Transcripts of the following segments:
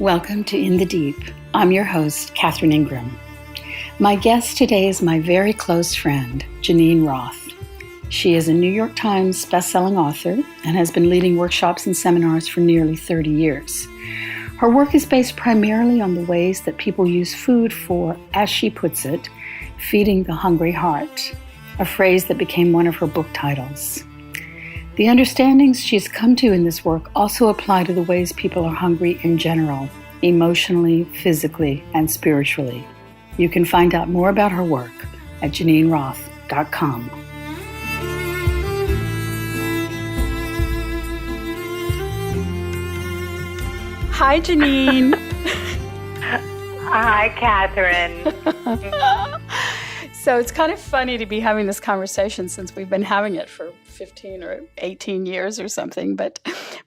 Welcome to In the Deep. I'm your host, Catherine Ingram. My guest today is my very close friend, Geneen Roth. She is a New York Times bestselling author and has been leading workshops and seminars for nearly 30 years. Her work is based primarily on the ways that people use food for, as she puts it, feeding the hungry heart, a phrase that became one of her book titles. The understandings she's come to in this work also apply to the ways people are hungry in general, emotionally, physically, and spiritually. You can find out more about her work at GeneenRoth.com. Hi, Geneen. Hi, Catherine. So it's kind of funny to be having this conversation since we've been having it for 15 or 18 years or something. But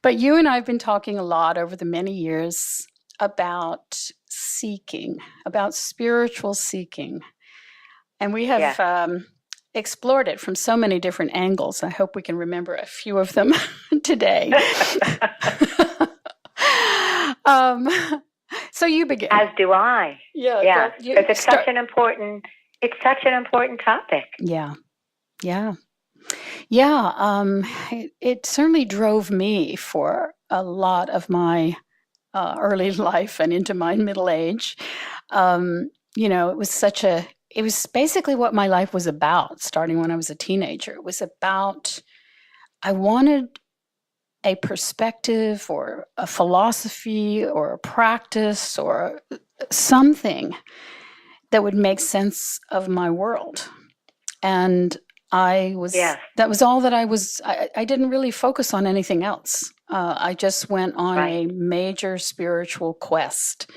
you and I have been talking a lot over the many years about seeking, about spiritual seeking. And we have explored it from so many different angles. I hope we can remember a few of them today. So you begin. As do I. Yeah. Because it's such an important topic. Yeah. It certainly drove me for a lot of my early life and into my middle age. It was basically what my life was about, starting when I was a teenager. It was about, I wanted a perspective or a philosophy or a practice or something that would make sense of my world. And that was all that I was. I didn't really focus on anything else. I just went on a major spiritual quest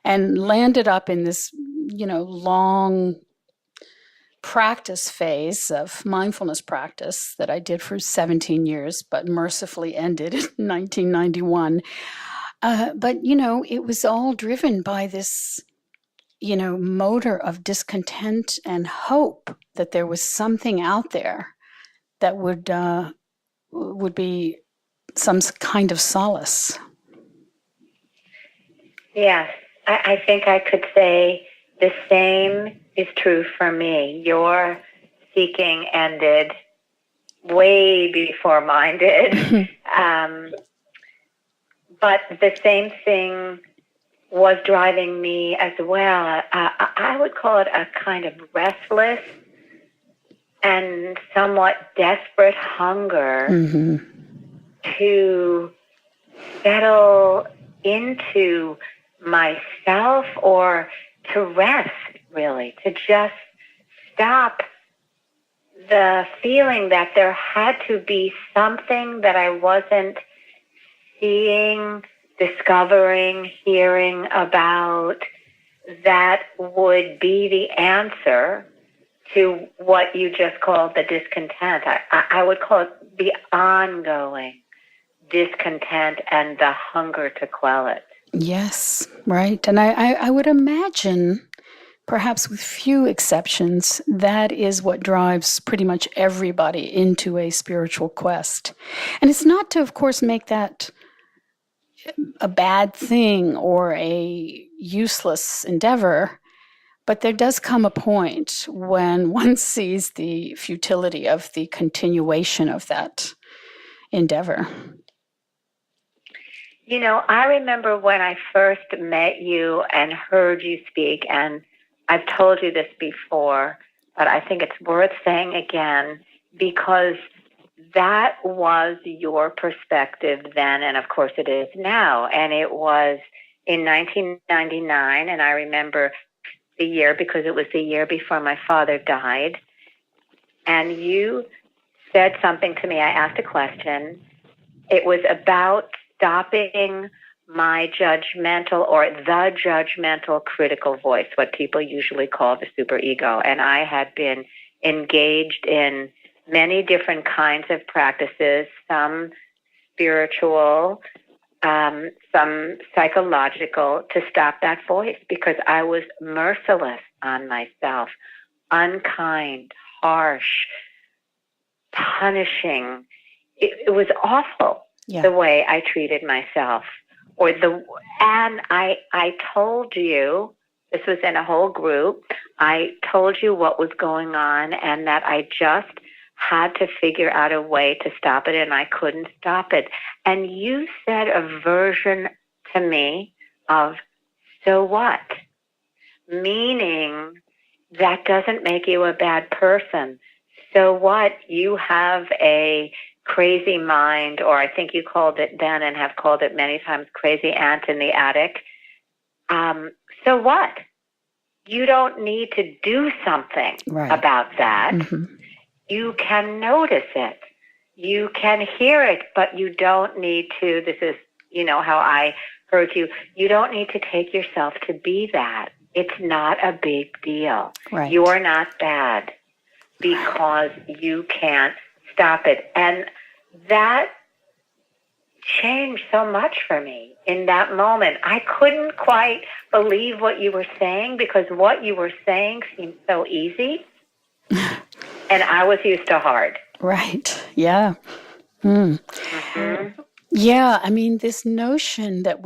and landed up in this, long practice phase of mindfulness practice that I did for 17 years, but mercifully ended in 1991. But it was all driven by this, motor of discontent and hope that there was something out there that would be some kind of solace. Yes, I think I could say the same is true for me. Your seeking ended way before mine did. But the same thing was driving me as well. I would call it a kind of restless and somewhat desperate hunger to settle into myself or to rest, really, to just stop the feeling that there had to be something that I wasn't seeing, discovering, hearing about that would be the answer to what you just called the discontent. I would call it the ongoing discontent and the hunger to quell it. Yes, right. And I would imagine, perhaps with few exceptions, that is what drives pretty much everybody into a spiritual quest. And it's not to, of course, make that a bad thing or a useless endeavor, but there does come a point when one sees the futility of the continuation of that endeavor. I remember when I first met you and heard you speak, and I've told you this before, but I think it's worth saying again, because that was your perspective then, and of course it is now. And it was in 1999, and I remember the year because it was the year before my father died. And you said something to me. I asked a question. It was about stopping my judgmental or the judgmental critical voice, what people usually call the superego. And I had been engaged in many different kinds of practices, some spiritual, some psychological, to stop that voice because I was merciless on myself, unkind, harsh, punishing. It was awful, the way I treated myself. and I told you, this was in a whole group, I told you what was going on and that I just had to figure out a way to stop it, and I couldn't stop it. And you said a version to me of, so what? Meaning, that doesn't make you a bad person. So what? You have a crazy mind, or I think you called it then and have called it many times, crazy aunt in the attic. So what? You don't need to do something about that. Mm-hmm. You can notice it. You can hear it, but you don't need to, this is, how I heard you, you don't need to take yourself to be that. It's not a big deal. Right. You're not bad because you can't stop it. And that changed so much for me in that moment. I couldn't quite believe what you were saying because what you were saying seemed so easy. And I was used to hard. Right. Yeah. Mm-hmm. Yeah. I mean, this notion that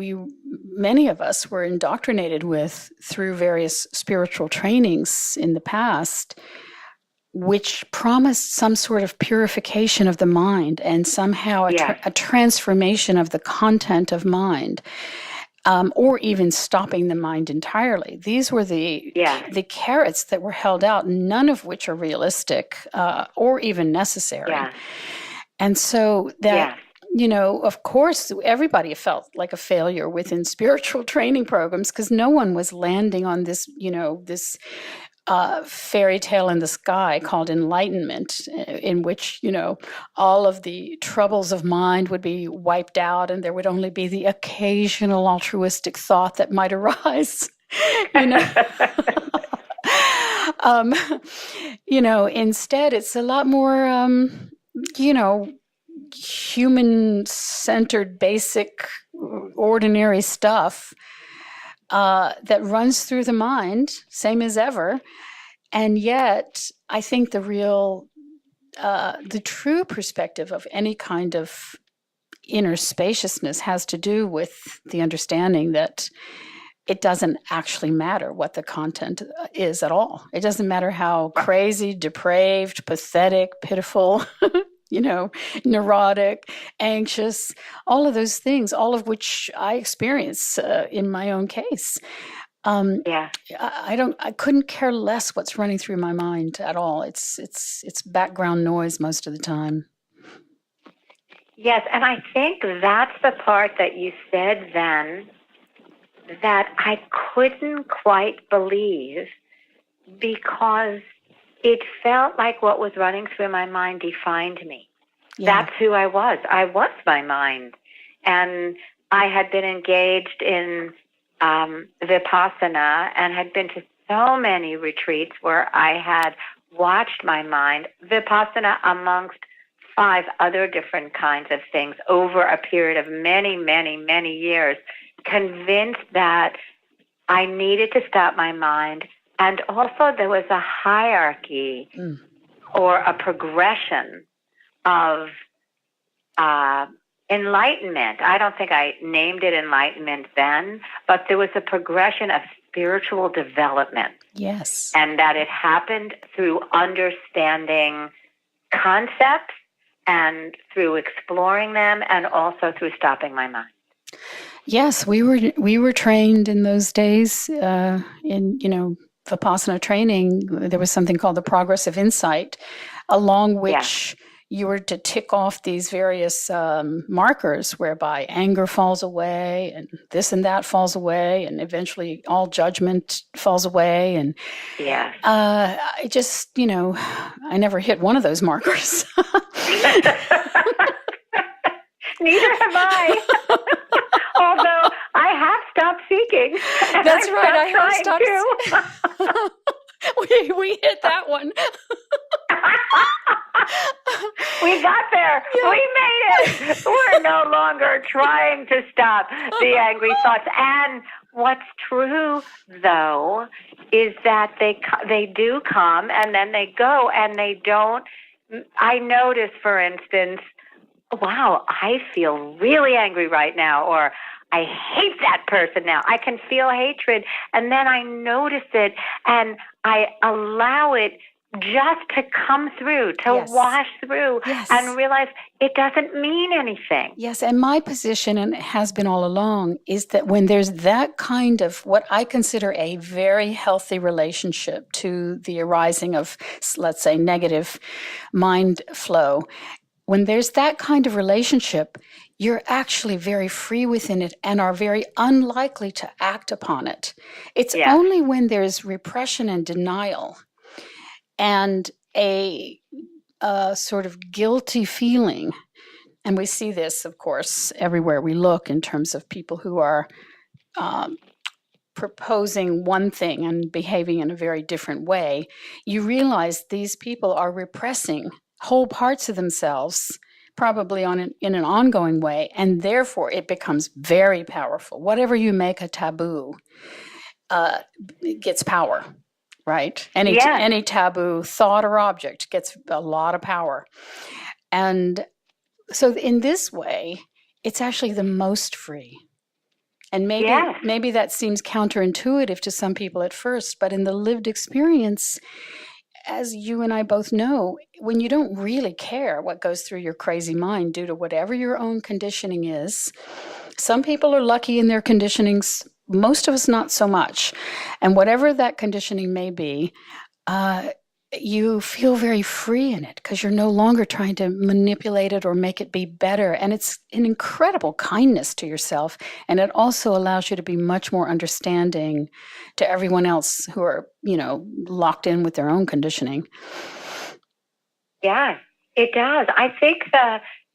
many of us were indoctrinated with through various spiritual trainings in the past, which promised some sort of purification of the mind and somehow a transformation of the content of mind, or even stopping the mind entirely. These were the carrots that were held out, none of which are realistic or even necessary. Yeah. And so that, of course, everybody felt like a failure within spiritual training programs because no one was landing on this, this fairy tale in the sky called enlightenment, in which, all of the troubles of mind would be wiped out and there would only be the occasional altruistic thought that might arise. Instead, it's a lot more, human-centered, basic, ordinary stuff that runs through the mind, same as ever. And yet, I think the true perspective of any kind of inner spaciousness has to do with the understanding that it doesn't actually matter what the content is at all. It doesn't matter how crazy, depraved, pathetic, pitiful, neurotic, anxious, all of those things, all of which I experience in my own case. I couldn't care less what's running through my mind at all. It's background noise most of the time. Yes, and I think that's the part that you said then that I couldn't quite believe because it felt like what was running through my mind defined me. Yeah. That's who I was. I was my mind. And I had been engaged in Vipassana and had been to so many retreats where I had watched my mind, Vipassana amongst 5 other different kinds of things over a period of many, many, many years, convinced that I needed to stop my mind. And also there was a hierarchy or a progression of enlightenment. I don't think I named it enlightenment then, but there was a progression of spiritual development. Yes. And that it happened through understanding concepts and through exploring them and also through stopping my mind. Yes, we were trained in those days in Vipassana training. There was something called the progress of insight, along which you were to tick off these various markers whereby anger falls away and this and that falls away and eventually all judgment falls away. And I just, I never hit one of those markers. Neither have I. Although I have stopped seeking. That's right. I have stopped. We hit that one. We got there. Yeah. We made it. We're no longer trying to stop the angry thoughts. And what's true, though, is that they do come and then they go and they don't. I notice, for instance, wow, I feel really angry right now, or I hate that person now. I can feel hatred. And then I notice it and I allow it just to come through, to wash through, and realize it doesn't mean anything. Yes, and my position, and it has been all along, is that when there's that kind of what I consider a very healthy relationship to the arising of, let's say, negative mind flow, when there's that kind of relationship, you're actually very free within it and are very unlikely to act upon it. It's only when there's repression and denial and a sort of guilty feeling, and we see this, of course, everywhere we look in terms of people who are proposing one thing and behaving in a very different way, you realize these people are repressing whole parts of themselves, probably in an ongoing way, and therefore it becomes very powerful. Whatever you make a taboo gets power, right? Any taboo thought or object gets a lot of power. And so in this way, it's actually the most free. And maybe that seems counterintuitive to some people at first, but in the lived experience, as you and I both know, when you don't really care what goes through your crazy mind due to whatever your own conditioning is, some people are lucky in their conditionings, most of us not so much. And whatever that conditioning may be, you feel very free in it because you're no longer trying to manipulate it or make it be better. And it's an incredible kindness to yourself. And it also allows you to be much more understanding to everyone else who are, locked in with their own conditioning. Yeah, it does. I think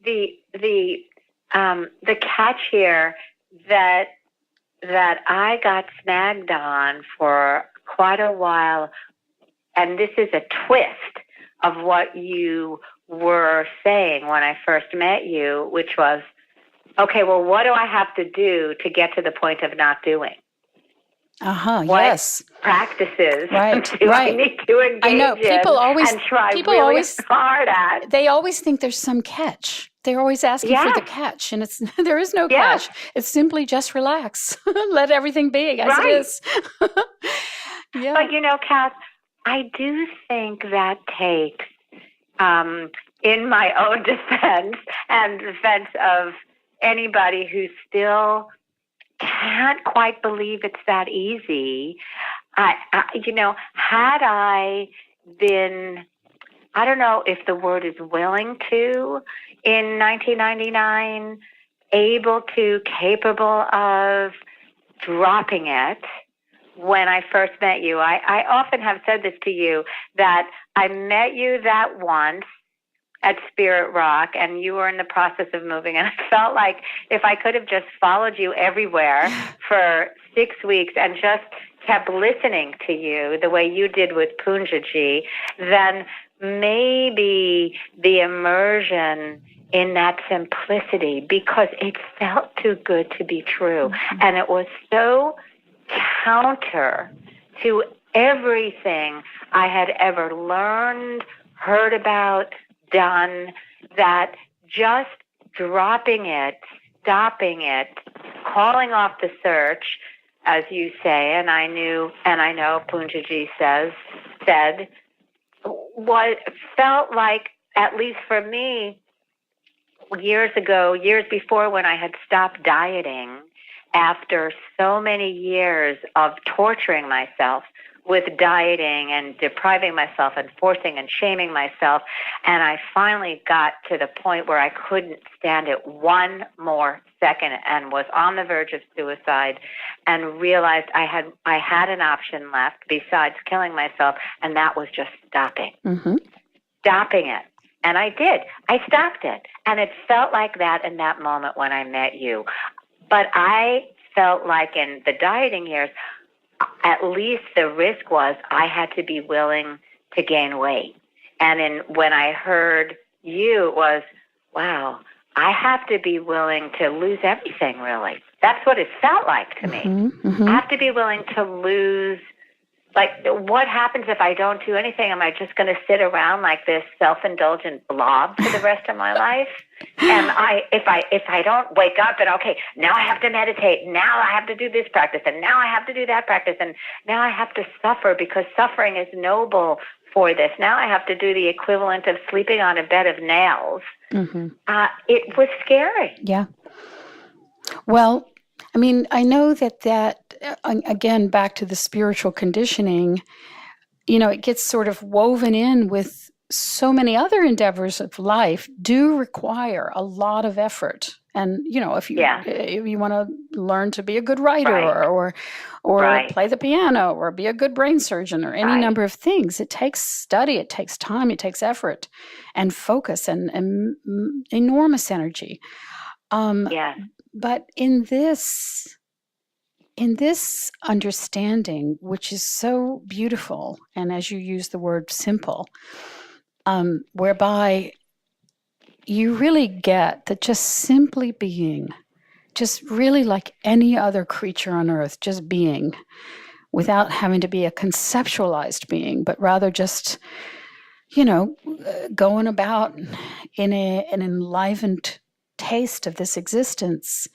the catch here that I got snagged on for quite a while, and this is a twist of what you were saying when I first met you, which was, okay, well, what do I have to do to get to the point of not doing? Yes. Practices do I need to engage I know. People always, and try really hard at? They always think there's some catch. They're always asking for the catch, and there is no catch. It's simply just relax. Let everything be as it is. But, Kath, I do think that takes, in my own defense and defense of anybody who still can't quite believe it's that easy. Had I been, I don't know if the word is willing to, in 1999, capable of dropping it. When I first met you, I often have said this to you, that I met you that once at Spirit Rock, and you were in the process of moving, and I felt like if I could have just followed you everywhere for 6 weeks and just kept listening to you the way you did with Punjaji, then maybe the immersion in that simplicity, because it felt too good to be true, and it was so counter to everything I had ever learned, heard about, done, that just dropping it, stopping it, calling off the search, as you say, and I know Punjaji said, what felt like, at least for me, years before, when I had stopped dieting, after so many years of torturing myself with dieting and depriving myself and forcing and shaming myself, and I finally got to the point where I couldn't stand it one more second and was on the verge of suicide, and realized I had an option left besides killing myself, and that was just stopping. Stopping it. And I did. I stopped it. And it felt like that in that moment when I met you. But I felt like in the dieting years, at least the risk was I had to be willing to gain weight. And when I heard you, it was, wow, I have to be willing to lose everything, really. That's what it felt like to me. I have to be willing to lose like, what happens if I don't do anything? Am I just going to sit around like this self-indulgent blob for the rest of my life? And if I don't wake up and, okay, now I have to meditate, now I have to do this practice, and now I have to do that practice, and now I have to suffer because suffering is noble for this. Now I have to do the equivalent of sleeping on a bed of nails. Mm-hmm. It was scary. Yeah. Well, I mean, I know that again, back to the spiritual conditioning, it gets sort of woven in with so many other endeavors of life do require a lot of effort. And, if you want to learn to be a good writer or play the piano or be a good brain surgeon or any number of things, it takes study, it takes time, it takes effort and focus and enormous energy. But in this understanding, which is so beautiful, and as you use the word simple, whereby you really get that just simply being, just really like any other creature on earth, just being, without having to be a conceptualized being, but rather just, going about in an enlivened taste of this existence,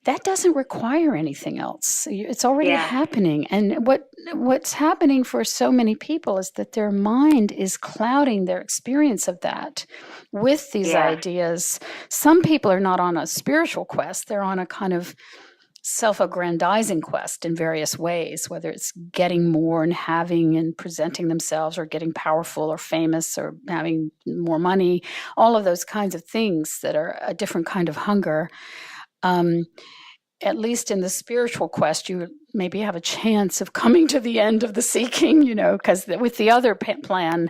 that doesn't require anything else. It's already happening. And what's happening for so many people is that their mind is clouding their experience of that with these ideas. Some people are not on a spiritual quest. They're on a kind of self-aggrandizing quest in various ways, whether it's getting more and having and presenting themselves or getting powerful or famous or having more money, all of those kinds of things that are a different kind of hunger. At least in the spiritual quest, you maybe have a chance of coming to the end of the seeking, because with the other plan,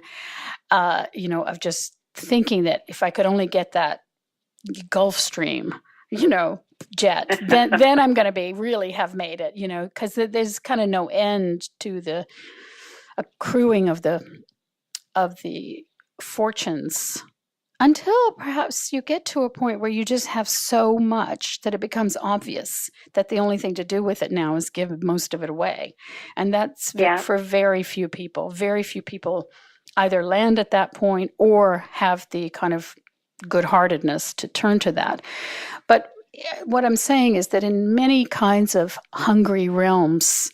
of just thinking that if I could only get that Gulf Stream, jet, then I'm going to really have made it, because there's kind of no end to the accruing of the fortunes, until perhaps you get to a point where you just have so much that it becomes obvious that the only thing to do with it now is give most of it away. And that's for very few people. Very few people either land at that point or have the kind of good-heartedness to turn to that. But what I'm saying is that in many kinds of hungry realms,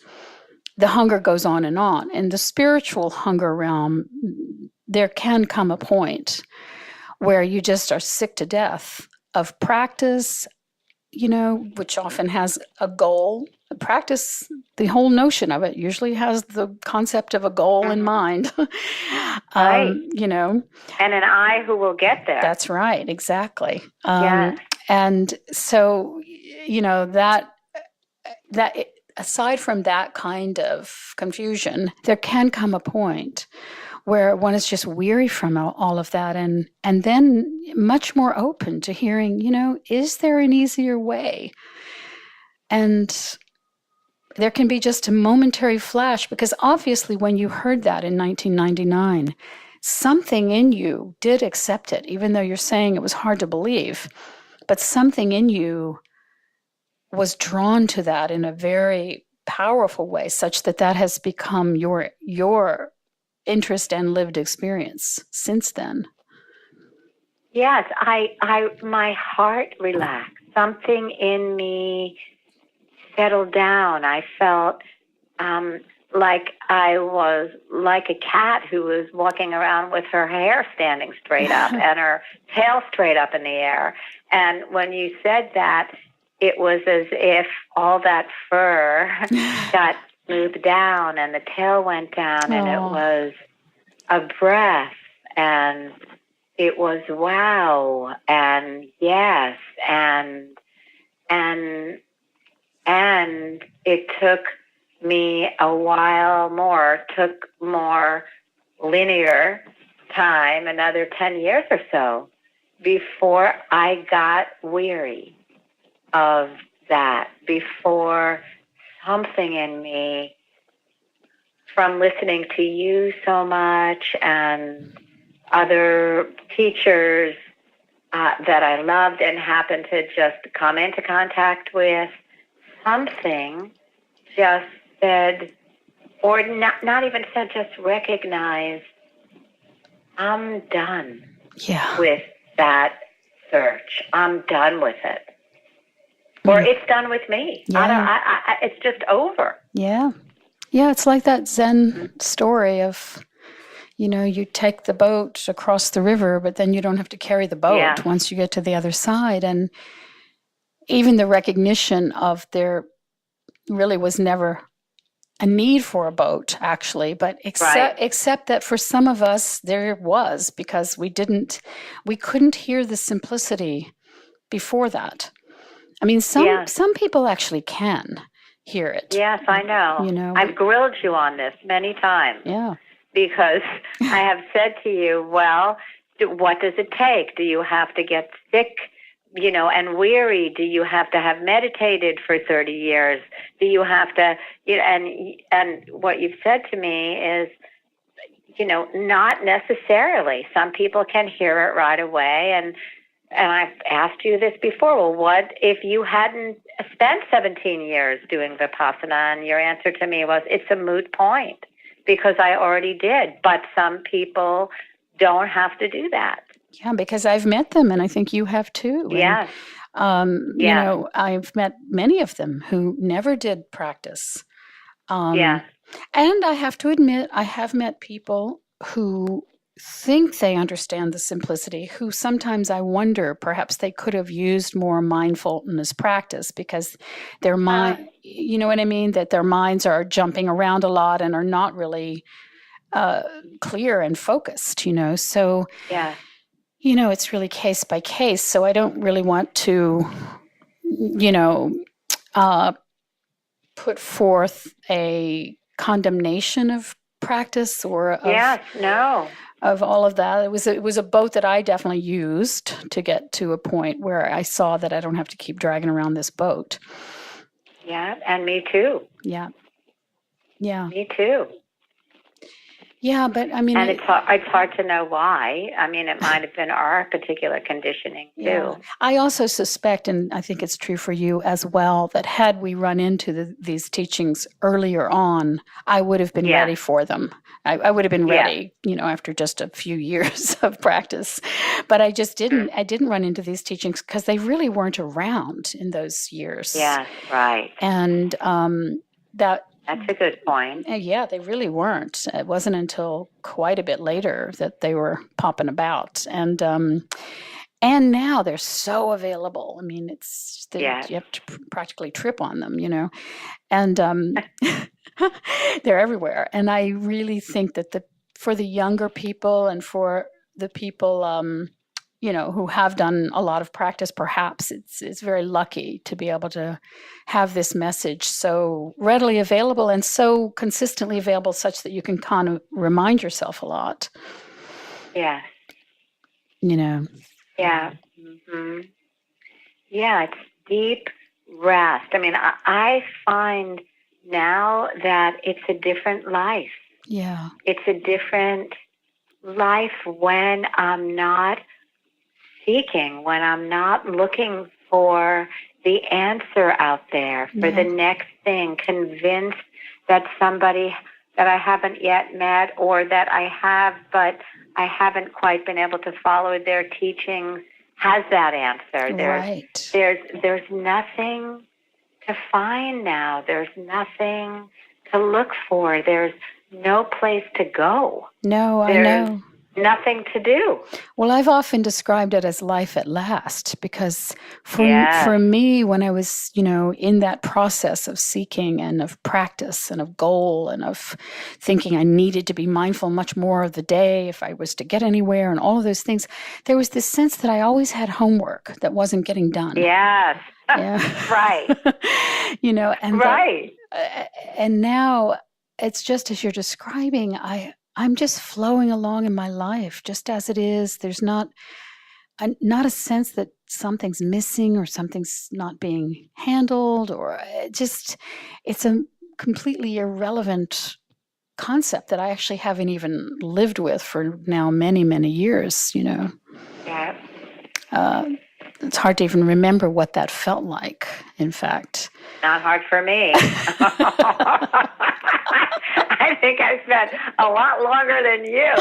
the hunger goes on. In the spiritual hunger realm, there can come a point where you just are sick to death of practice, which often has a goal. Practice, the whole notion of it usually has the concept of a goal in mind. Right. And an I who will get there. That's right, exactly. And so, that aside from that kind of confusion, there can come a point where one is just weary from all of that and then much more open to hearing, is there an easier way? And there can be just a momentary flash, because obviously when you heard that in 1999, something in you did accept it, even though you're saying it was hard to believe, but something in you was drawn to that in a very powerful way, such that has become your interest and lived experience since then. Yes, my heart relaxed. Something in me settled down. I felt like I was like a cat who was walking around with her hair standing straight up and her tail straight up in the air. And when you said that, it was as if all that fur got smoothed down and the tail went down, and it was a breath, and it was wow, and yes, and it took me a while more, took more linear time, another 10 years or so, before I got weary of that, before something in me, from listening to you so much and other teachers that I loved and happened to just come into contact with, something just said, or not even to just recognize, I'm done with that search. I'm done with it. Or it's done with me. Yeah. It's just over. Yeah. Yeah, it's like that Zen story of, you take the boat across the river, but then you don't have to carry the boat once you get to the other side. And even the recognition of there really was never a need for a boat, actually, but except that for some of us there was, because we couldn't hear the simplicity before that. I mean, some people actually can hear it. Yes, I know. I've grilled you on this many times. Yeah. Because I have said to you, well, what does it take? Do you have to get sick, and weary? Do you have to have meditated for 30 years? Do you have to, and what you've said to me is, not necessarily. Some people can hear it right away. And I've asked you this before. Well, what if you hadn't spent 17 years doing Vipassana? And your answer to me was, it's a moot point because I already did. But some people don't have to do that. Yeah, because I've met them, and I think you have too. Yes. I've met many of them who never did practice. And I have to admit, I have met people who think they understand the simplicity, who sometimes I wonder perhaps they could have used more mindfulness practice because their mind, you know what I mean, that their minds are jumping around a lot and are not really clear and focused, So, it's really case by case. So I don't really want to, put forth a condemnation of practice or of all of that. It was a boat that I definitely used to get to a point where I saw that I don't have to keep dragging around this boat. Yeah, and me too. Yeah. Me too. Yeah, but I mean... And it's hard to know why. I mean, it might have been our particular conditioning, too. Yeah. I also suspect, and I think it's true for you as well, that had we run into these teachings earlier on, I would have been ready for them. I would have been ready, after just a few years of practice. But I just didn't. I didn't run into these teachings because they really weren't around in those years. Yeah, right. And That's a good point. Yeah, they really weren't. It wasn't until quite a bit later that they were popping about. And now they're so available. I mean, you have to practically trip on them, And they're everywhere. And I really think that for the younger people and for the people who have done a lot of practice, perhaps it's very lucky to be able to have this message so readily available and so consistently available such that you can kind of remind yourself a lot. Yeah. Yeah. Mm-hmm. Yeah, it's deep rest. I mean, I find now that it's a different life. Yeah. It's a different life when I'm not seeking, when I'm not looking for the answer out there, for the next thing, convinced that somebody that I haven't yet met or that I have, but I haven't quite been able to follow their teachings has that answer. There's nothing to find now. There's nothing to look for. There's no place to go. No, I know. Nothing to do. Well, I've often described it as life at last because for me, when I was, in that process of seeking and of practice and of goal and of thinking I needed to be mindful much more of the day if I was to get anywhere and all of those things, there was this sense that I always had homework that wasn't getting done. Yes. Yeah. Right. And now it's just as you're describing, I'm just flowing along in my life just as it is. There's not a sense that something's missing or something's not being handled, or it's a completely irrelevant concept that I actually haven't even lived with for now many, many years, Yeah. It's hard to even remember what that felt like, in fact. Not hard for me. I think I spent a lot longer than you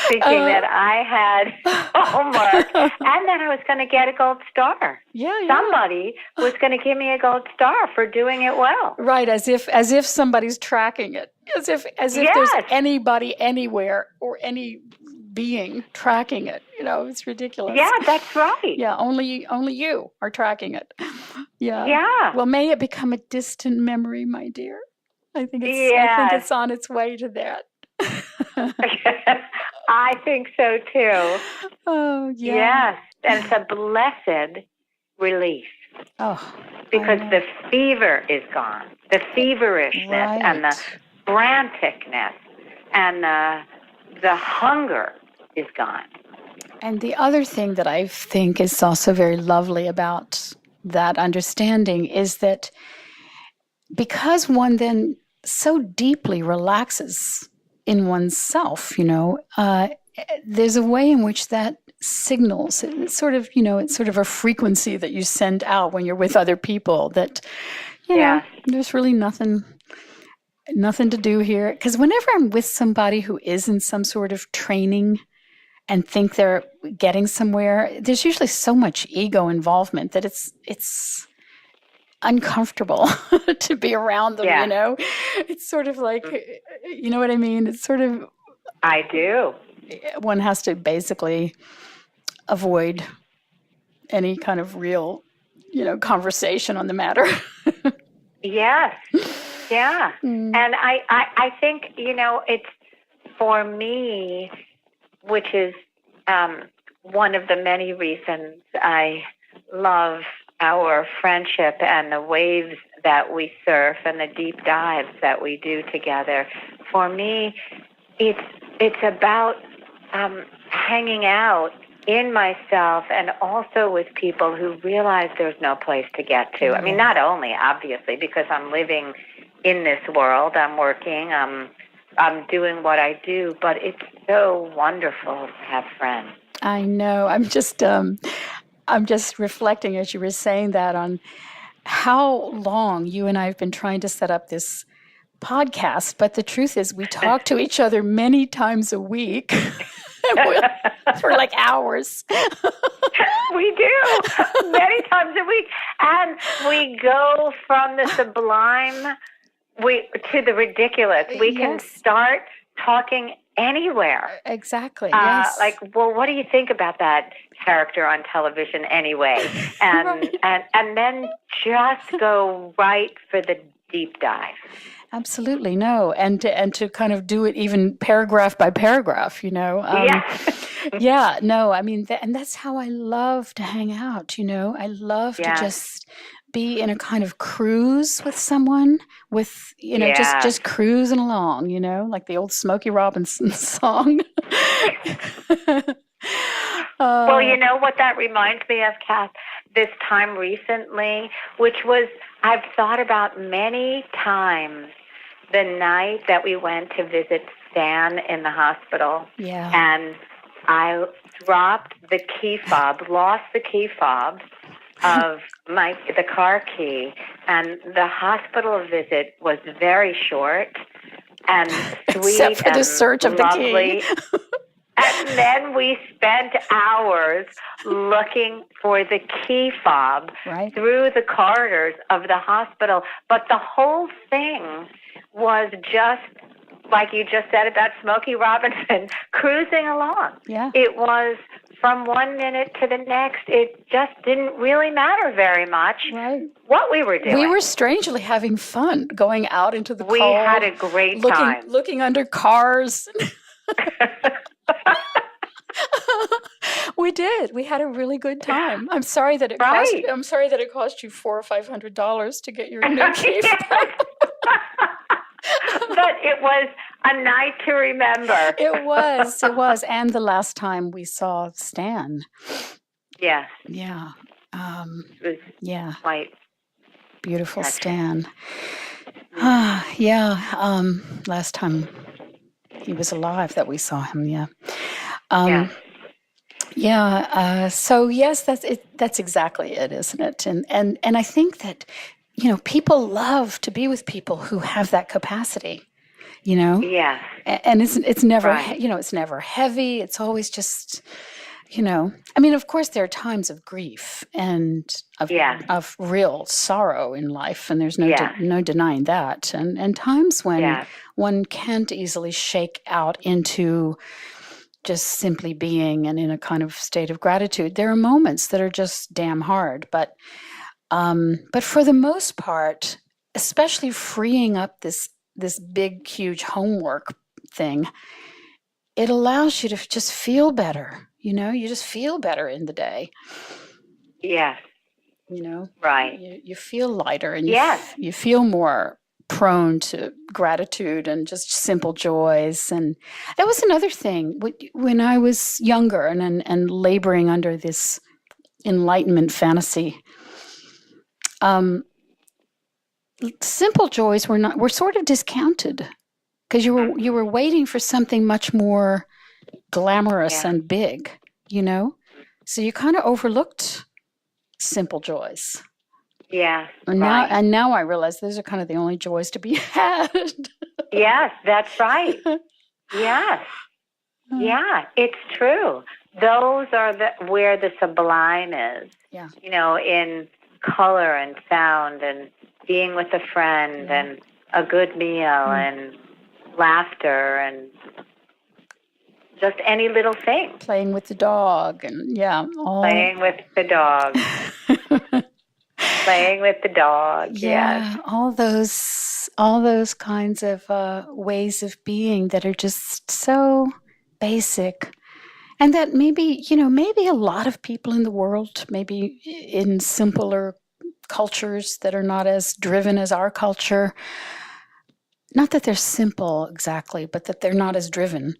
thinking that I had homework and that I was going to get a gold star. Yeah. Somebody was going to give me a gold star for doing it well. Right, as if somebody's tracking it, as if there's anybody anywhere or any being tracking it. It's ridiculous. Yeah, that's right. Yeah, only you are tracking it. Yeah. Yeah. Well, may it become a distant memory, my dear. I think it's on its way to that. I think so too. Oh, yeah. Yes, and it's a blessed release. Oh, because the fever is gone, the feverishness and the franticness and the hunger is gone. And the other thing that I think is also very lovely about that understanding is that because one then so deeply relaxes in oneself, there's a way in which that signals. It's sort of a frequency that you send out when you're with other people that, there's really nothing to do here. Because whenever I'm with somebody who is in some sort of training and think they're getting somewhere, there's usually so much ego involvement that it's uncomfortable to be around them, It's sort of like, you know what I mean? It's sort of... I do. One has to basically avoid any kind of real, conversation on the matter. Yes. Yeah. And I think, it's for me, which is one of the many reasons I love our friendship and the waves that we surf and the deep dives that we do together. For me, it's about hanging out in myself and also with people who realize there's no place to get to. I mean, not only, obviously, because I'm living in this world, I'm working, I'm doing what I do, but it's so wonderful to have friends. I know. I'm just reflecting as you were saying that on how long you and I have been trying to set up this podcast, but the truth is we talk to each other many times a week for like hours. We do, many times a week. And we go from the sublime to the ridiculous. We can start talking anywhere. Exactly, yes. Like, well, what do you think about that character on television anyway? And right. and then just go right for the deep dive. Absolutely, no, and to kind of do it even paragraph by paragraph, Yeah, no, I mean, and that's how I love to hang out, I love to just be in a kind of cruise with someone, with, just cruising along, like the old Smokey Robinson song. Well, you know what that reminds me of, Kath? This time recently, which was, I've thought about many times, the night that we went to visit Stan in the hospital. Yeah. And I dropped the key fob, lost the key fob of the car key, and the hospital visit was very short and sweet, except for the search of lovely. The key. And then we spent hours looking for the key fob through the corridors of the hospital. But the whole thing was just, like you just said about Smokey Robinson, cruising along. Yeah. It was from one minute to the next. It just didn't really matter very much what we were doing. We were strangely having fun going out into the cold. We had a great time. Looking under cars. We did. We had a really good time. I'm sorry that it cost. I'm sorry that it cost you $400 or $500 to get your new key. But it was a night to remember. It was, and the last time we saw Stan. Yes. Yeah. It was quite beautiful, Stan. Last time he was alive that we saw him. Yeah. So yes, that's it. That's exactly it, isn't it? And I think that, people love to be with people who have that capacity. Yes. And it's never, Right. it's never heavy. It's always just, I mean, of course, there are times of grief and Yes. of real sorrow in life, and there's Yes. no denying that. And times when Yes. one can't easily shake out into just simply being and in a kind of state of gratitude. There are moments that are just damn hard, but for the most part, especially freeing up this big, huge homework thing, it allows you to just feel better. You just feel better in the day. Yes. Right. You feel lighter, and Yes. you feel more prone to gratitude and just simple joys. And that was another thing when I was younger and laboring under this enlightenment fantasy. Simple joys were sort of discounted because you were waiting for something much more glamorous and big, so you kind of overlooked simple joys. Yes. And right. now I realize those are kind of the only joys to be had. Yes, that's right. Yes. Yeah, it's true. Those are where the sublime is. Yeah. In color and sound and being with a friend and a good meal and laughter and just any little thing. Playing with the dog and playing with the dog. Playing with the dog. Yeah, yes. all those kinds of ways of being that are just so basic. And that maybe a lot of people in the world, maybe in simpler cultures that are not as driven as our culture, not that they're simple exactly, but that they're not as driven.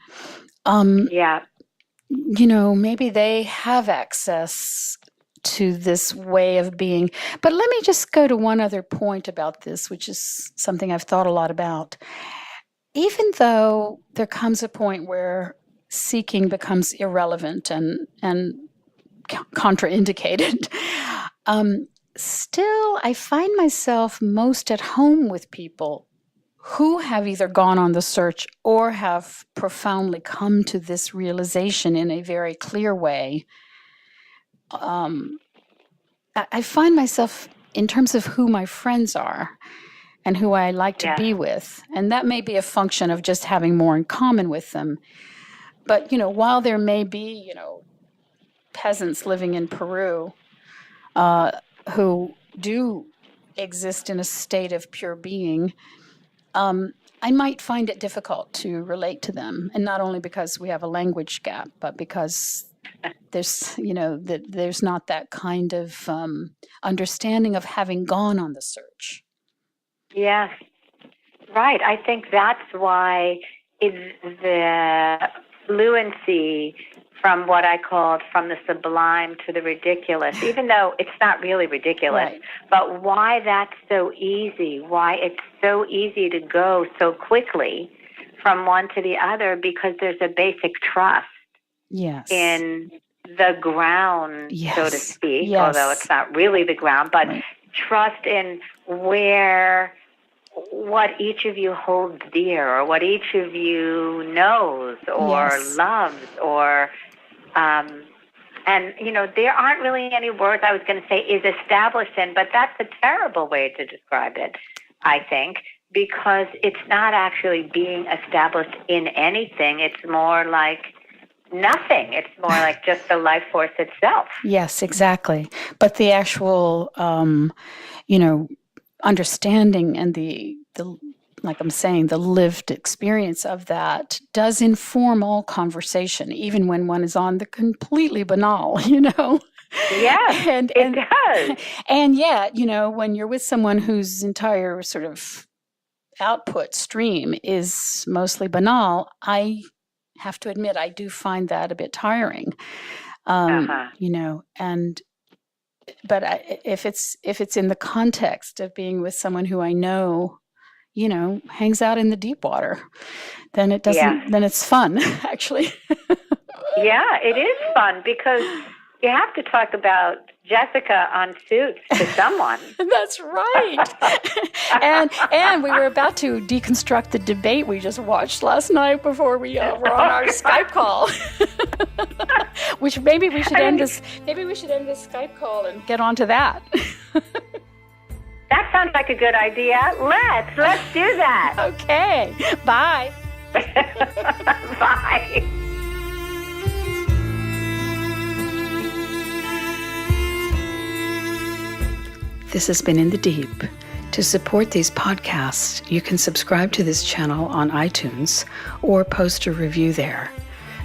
Maybe they have access to this way of being. But let me just go to one other point about this, which is something I've thought a lot about. Even though there comes a point where seeking becomes irrelevant and contraindicated, still I find myself most at home with people who have either gone on the search or have profoundly come to this realization in a very clear way. I find myself, in terms of who my friends are and who I like to be with, and that may be a function of just having more in common with them. But, while there may be, peasants living in Peru who do exist in a state of pure being, I might find it difficult to relate to them. And not only because we have a language gap, but because there's, there's not that kind of understanding of having gone on the search. Yes, right. I think that's why the fluency from what I called from the sublime to the ridiculous, even though it's not really ridiculous, right. But why that's so easy, why it's so easy to go so quickly from one to the other, because there's a basic trust in the ground, so to speak, although it's not really the ground, but trust in what each of you holds dear, or what each of you knows or loves, or and there aren't really any words I was going to say is established in, but that's a terrible way to describe it, I think, because it's not actually being established in anything. It's more like nothing. It's more like just the life force itself. Yes, exactly. But the actual, understanding and the like I'm saying, the lived experience of that does inform all conversation, even when one is on the completely banal, Yes, it does. And yet, when you're with someone whose entire sort of output stream is mostly banal, I have to admit I do find that a bit tiring. But if it's in the context of being with someone who I know, hangs out in the deep water, then it doesn't. Then it's fun, actually. Yeah, it is fun because You have to talk about Jessica on Suits to someone. That's right. and we were about to deconstruct the debate we just watched last night before we were on our Skype call. Which maybe we should end this. Maybe we should end this Skype call and get on to that. That sounds like a good idea. Let's do that. Okay. Bye. Bye. This has been In the Deep. To support these podcasts, you can subscribe to this channel on iTunes or post a review there.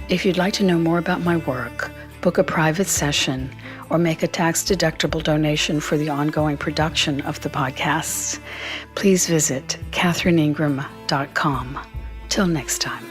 If you'd like to know more about my work, book a private session, or make a tax-deductible donation for the ongoing production of the podcasts, please visit katherineingram.com. Till next time.